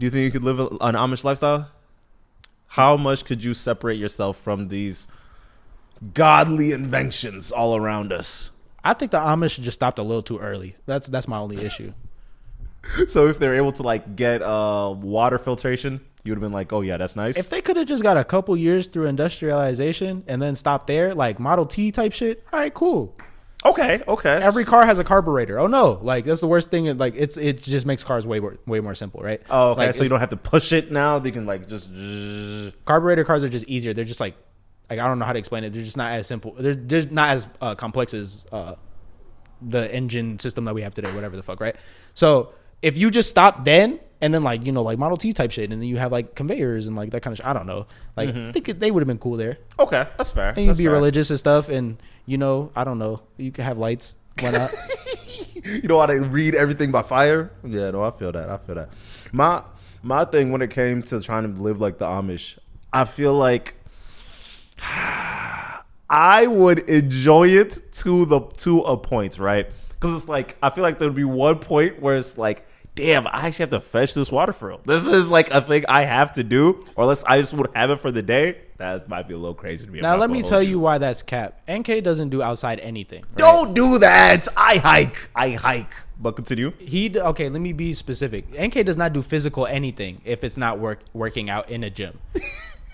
Do you think you could live an Amish lifestyle? How much could you separate yourself from these godly inventions all around us? I think the Amish just stopped a little too early. That's my only issue. So if they're able to like get water filtration, you would have been like, oh yeah, that's nice. If they could have just got a couple years through industrialization and then stopped there, like Model T type shit, all right, cool. Okay. Every car has a carburetor. Oh no, like that's the worst thing. Like it just makes cars way more simple, right? Oh, okay. Like, So you don't have to push it now. They can like just. Carburetor cars are just easier. They're just like I don't know how to explain it. They're just not as simple. They're not as complex as the engine system that we have today. Whatever the fuck, right? So if you just stop then and then like like Model T type shit, and then you have like conveyors and like that kind of shit. I don't know. Like I think they would have been cool there. Okay, that's fair. And you'd be religious and stuff, and I don't know. You could have lights. Why not? You know how they read everything by fire? Yeah, no, I feel that. My thing when it came to trying to live like the Amish, I feel like I would enjoy it to a point, right? Because it's like I feel like there'd be one point where it's like, damn, I actually have to fetch this water for real. This is like a thing I have to do, or unless I just would have it for the day. That might be a little crazy to me. Now let me tell you why that's cap. NK doesn't do outside anything. Right? Don't do that. I hike. But continue. Okay, let me be specific. NK does not do physical anything if it's not working out in a gym.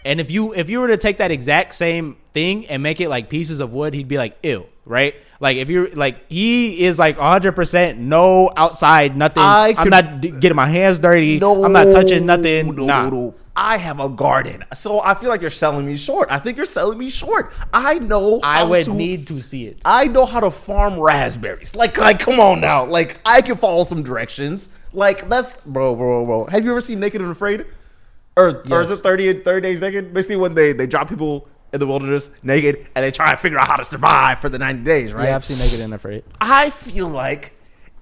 And if you were to take that exact same thing and make it like pieces of wood, he'd be like, ew, right? Like if you're like, he is like 100% no outside, nothing. I'm not getting my hands dirty. No, I'm not touching nothing. No. I have a garden. So I feel like you're selling me short. I think you're selling me short. I know how I would need to see it. I know how to farm raspberries. Like come on now. Like I can follow some directions. Like that's bro. Have you ever seen Naked and Afraid? Or is it 30 Days Naked? Basically when they drop people in the wilderness naked and they try to figure out how to survive for the 90 days, right? Yeah, I've seen Naked and Afraid. I feel like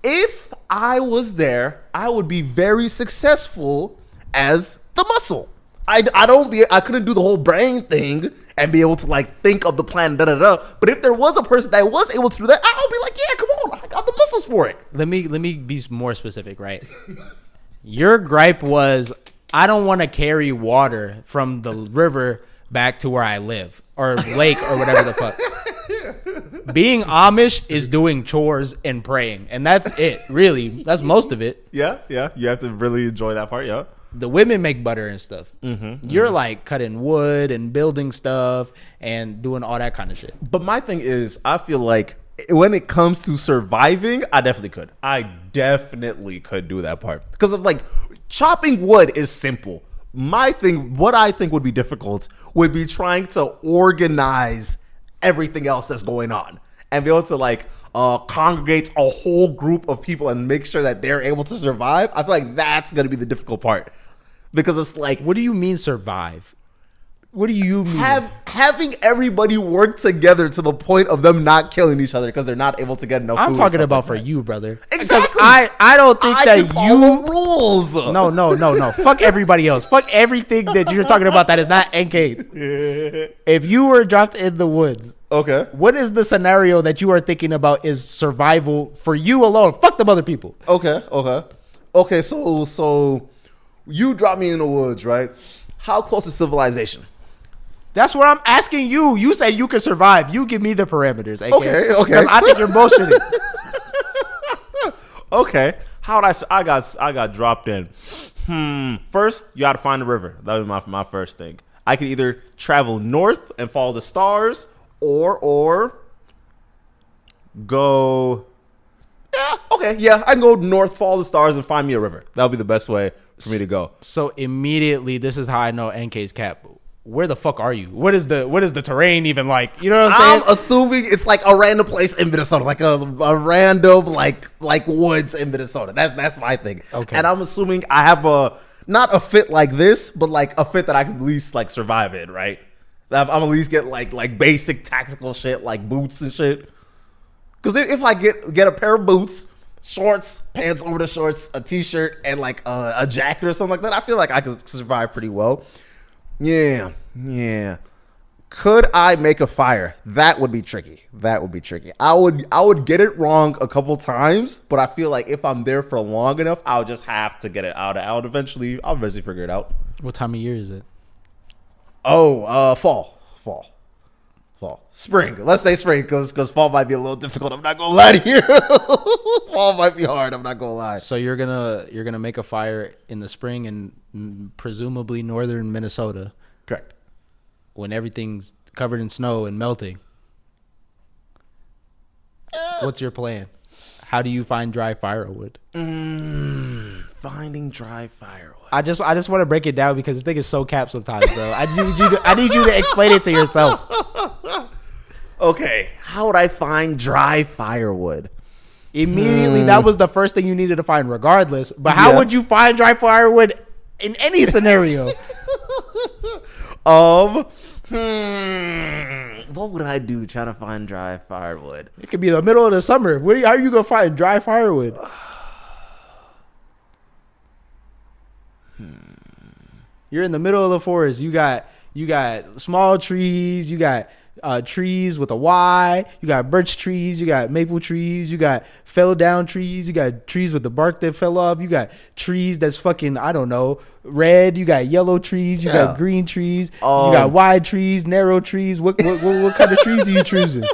if I was there, I would be very successful as the muscle. I couldn't do the whole brain thing and be able to like think of the plan, But if there was a person that was able to do that, I would be like, yeah, come on, I got the muscles for it. Let me be more specific, right? Your gripe was, I don't want to carry water from the river back to where I live or lake or whatever the fuck. Being Amish is doing chores and praying, and that's it. Really, that's most of it. Yeah. You have to really enjoy that part. Yeah. The women make butter and stuff. You're like cutting wood and building stuff and doing all that kind of shit. But my thing is, I feel like when it comes to surviving, I definitely could. I definitely could do that part because of like chopping wood is simple. My thing, what I think would be difficult would be trying to organize everything else that's going on and be able to like congregate a whole group of people and make sure that they're able to survive. I feel like that's going to be the difficult part because it's like, what do you mean survive? What do you mean? Having everybody work together to the point of them not killing each other because they're not able to get enough food. I'm talking about for you, brother. Exactly. I don't think that you rules. No. Fuck everybody else. Fuck everything that you're talking about that is not NK. If you were dropped in the woods, okay, what is the scenario that you are thinking about is survival for you alone? Fuck them other people. Okay. So you dropped me in the woods, right? How close is civilization? That's what I'm asking you. You said you could survive. You give me the parameters. Okay. Because I think you're bullshitting. Okay. How would I got dropped in? First, you got to find the river. That would be my first thing. I could either travel north and follow the stars, or go. Yeah. Okay. Yeah, I can go north, follow the stars, and find me a river. That would be the best way for me to go. So immediately, this is how I know NK's cap. Where the fuck are you? What is the terrain even like? You know what I'm saying? I'm assuming it's like a random place in Minnesota, like a random like woods in Minnesota. That's my thing. Okay. And I'm assuming I have not a fit like this, but like a fit that I can at least like survive in, right? I'm at least get like basic tactical shit like boots and shit. Because if I get a pair of boots, shorts, pants over the shorts, a t-shirt, and like a jacket or something like that, I feel like I could survive pretty well. Yeah. Could I make a fire? That would be tricky. I would get it wrong a couple times, but I feel like if I'm there for long enough, I'll just have to get it out. I'll eventually figure it out. What time of year is it? Oh, fall. Spring. Let's say spring, because fall might be a little difficult. I'm not gonna lie to you. Fall might be hard. I'm not gonna lie. So you're gonna make a fire in the spring in presumably northern Minnesota. Correct. When everything's covered in snow and melting. What's your plan? How do you find dry firewood? Finding dry firewood. I just want to break it down because this thing is so capped sometimes, bro. I need you to explain it to yourself. Okay, how would I find dry firewood? Immediately, that was the first thing you needed to find, regardless. But how would you find dry firewood in any scenario? What would I do trying to find dry firewood? It could be the middle of the summer. How are you gonna find dry firewood? You're in the middle of the forest. You got small trees. You got trees with a Y. You got birch trees. You got maple trees. You got fell down trees. You got trees with the bark that fell off. You got trees that's fucking, I don't know, red. You got yellow trees. You got green trees. You got wide trees, narrow trees. What kind of trees are you choosing?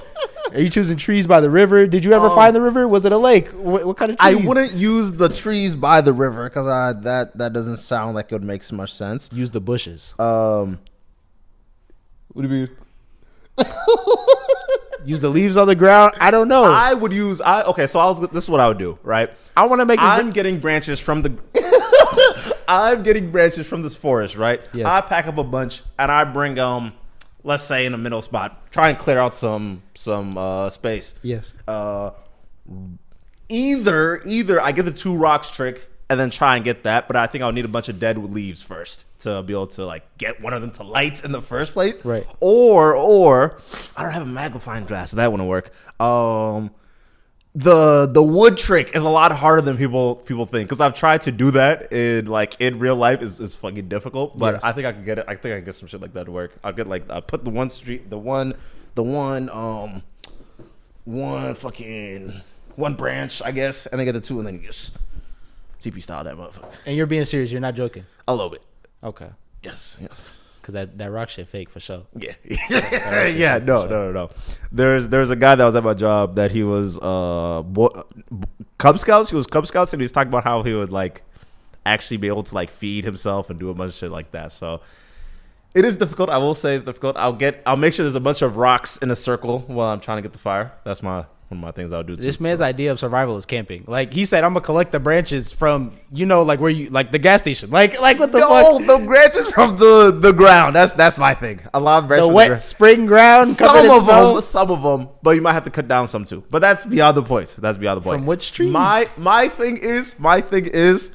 Are you choosing trees by the river? Did you ever find the river? Was it a lake? What kind of trees? I wouldn't use the trees by the river because that doesn't sound like it would make so much sense. Use the bushes. What do you mean? Use the leaves on the ground. I don't know. I would use. This is what I would do. Right. I want to make. I'm getting branches from the. I'm getting branches from this forest. Right. Yes. I pack up a bunch and I bring let's say in the middle spot. Try and clear out some space. Yes. Either I get the 2 rocks trick and then try and get that, but I think I'll need a bunch of dead leaves first to be able to like get one of them to light in the first place. Right. Or I don't have a magnifying glass, so that wouldn't work. The wood trick is a lot harder than people think, because I've tried to do that in real life is fucking difficult, but yes. I think I can get it. I think I can get some shit like that to work. I'll get I put the one branch, I guess, and then get the 2, and then you just TP style that motherfucker. And you're being serious. You're not joking. A little bit. Okay. Yes. Because that rock shit fake for sure. Yeah. Yeah. No. There's a guy that was at my job that he was Cub Scouts. He was Cub Scouts, and he was talking about how he would like actually be able to like feed himself and do a bunch of shit like that. So it is difficult. I will say it's difficult. I'll make sure there's a bunch of rocks in a circle while I'm trying to get the fire. That's one of my things I'll do too. This man's idea of survival is camping. Like he said, I'm gonna collect the branches from like where you like the gas station. Like what the fuck? The branches from the ground. That's my thing. A lot of branches. The wet spring ground. Some of them, but you might have to cut down some too. But that's beyond the point. From which trees? My thing is.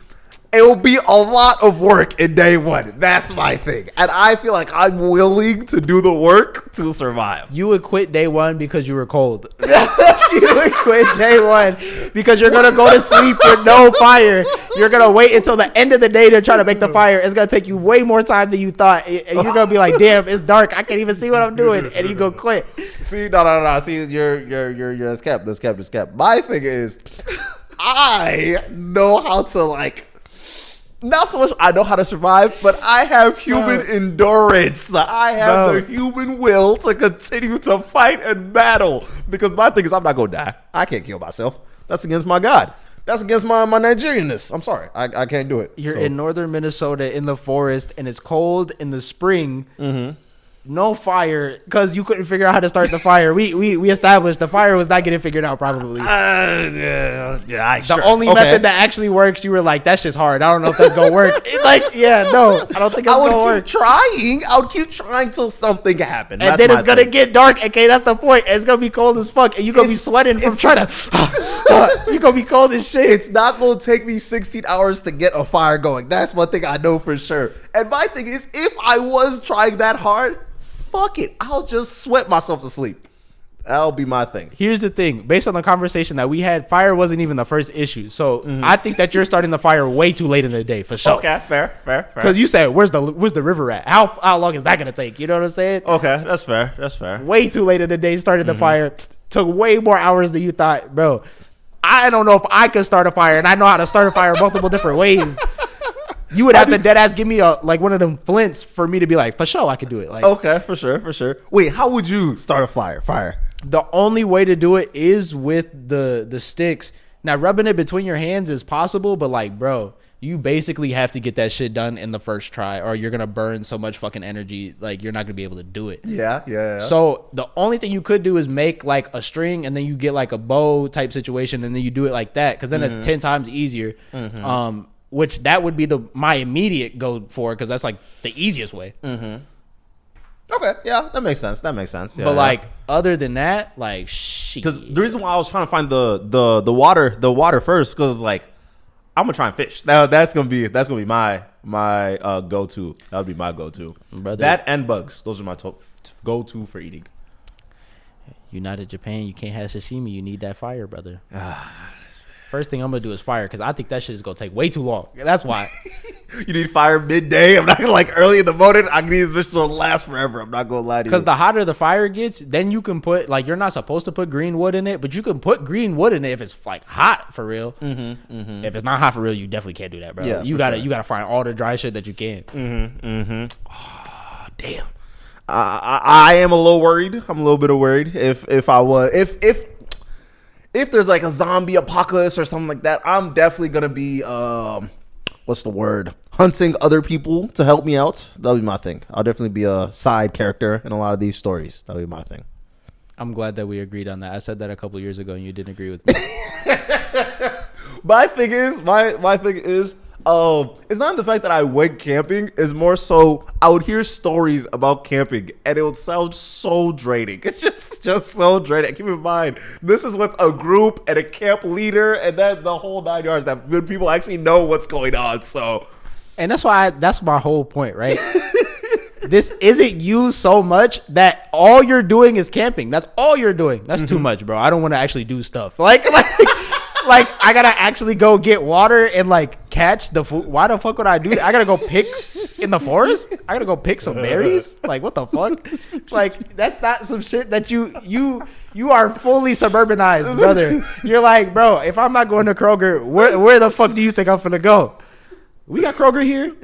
It will be a lot of work in day 1. That's my thing. And I feel like I'm willing to do the work to survive. You would quit day 1 because you were cold. You would quit day 1 because you're going to go to sleep with no fire. You're going to wait until the end of the day to try to make the fire. It's going to take you way more time than you thought. And you're going to be like, damn, it's dark. I can't even see what I'm doing. And you go quit. See, no. See, you're that's kept. My thing is, I know how to like, not so much I know how to survive, but I have human endurance. I have the human will to continue to fight and battle. Because my thing is, I'm not going to die. I can't kill myself. That's against my God. That's against my Nigerianness. I'm sorry. I can't do it. You're in northern Minnesota in the forest, and it's cold in the spring. Mm-hmm. No fire, because you couldn't figure out how to start the fire. We established the fire was not getting figured out probably. The only method that actually works, you were like, that's just hard. I don't know if that's going to work. I don't think it's going to work. I would keep trying till something happened. And then it's going to get dark. Okay, that's the point. It's going to be cold as fuck. And you're going to be sweating from trying to... You're going to be cold as shit. It's not going to take me 16 hours to get a fire going. That's one thing I know for sure. And my thing is, if I was trying that hard... fuck it, I'll just sweat myself to sleep. That'll be my thing. Here's the thing. Based on the conversation that we had, fire wasn't even the first issue. So I think that you're starting the fire way too late in the day for sure. Okay, fair. Because you said, where's the river at? How long is that gonna take? You know what I'm saying? Okay, that's fair. Way too late in the day. Started the fire. Took way more hours than you thought, bro. I don't know if I could start a fire, and I know how to start a fire multiple different ways. You would have to dead ass give me one of them flints for me to be like, for sure I could do it. Like, okay, for sure. Wait, how would you start a fire? The only way to do it is with the sticks. Now, rubbing it between your hands is possible, but like, bro, you basically have to get that shit done in the first try, or you're gonna burn so much fucking energy, like you're not gonna be able to do it. Yeah. So the only thing you could do is make like a string, and then you get like a bow type situation, and then you do it like that, because then it's 10 times easier. Which that would be my immediate go for, because that's like the easiest way. Okay, yeah, that makes sense. Yeah, but like other than that, like shit. Because the reason why I was trying to find the water first, because like I'm gonna try and fish. Now that's gonna be my go-to. That would be my go-to. Brother. That and bugs. Those are my go-to for eating. United Japan, you can't have sashimi. You need that fire, brother. First thing I'm gonna do is fire, because I think that shit is gonna take way too long. That's why. You need fire midday. I'm not gonna like early in the morning. I need this to last forever. I'm not gonna lie to you. Because the hotter the fire gets, then you can put, like, you're not supposed to put green wood in it, but you can put green wood in it if it's like hot for real. If it's not hot for real, you definitely can't do that, bro. Yeah, you gotta find all the dry shit that you can. Oh, damn. I am a little worried. I'm a little bit worried if there's like a zombie apocalypse or something like that. I'm definitely gonna be what's the word? Hunting other people to help me out. That'll be my thing. I'll definitely be a side character in a lot of these stories. That'll be my thing. I'm glad that we agreed on that. I said that a couple years ago and you didn't agree with me. My thing is, it's not the fact that I went camping. It's more so I would hear stories about camping and it would sound so draining. It's just so draining. Keep in mind, this is with a group and a camp leader and then the whole 9 yards, that when people actually know what's going on. So, and that's my whole point, right? This isn't you so much that all you're doing is camping. That's all you're doing. That's too much, bro. I don't want to actually do stuff. Like I gotta actually go get water and like catch the food. Why the fuck would I do that? I gotta go pick in the forest. I gotta go pick some berries. Like what the fuck? Like that's not some shit that you are fully suburbanized, brother. You're like, bro, if I'm not going to Kroger, where the fuck do you think I'm finna go? We got Kroger here.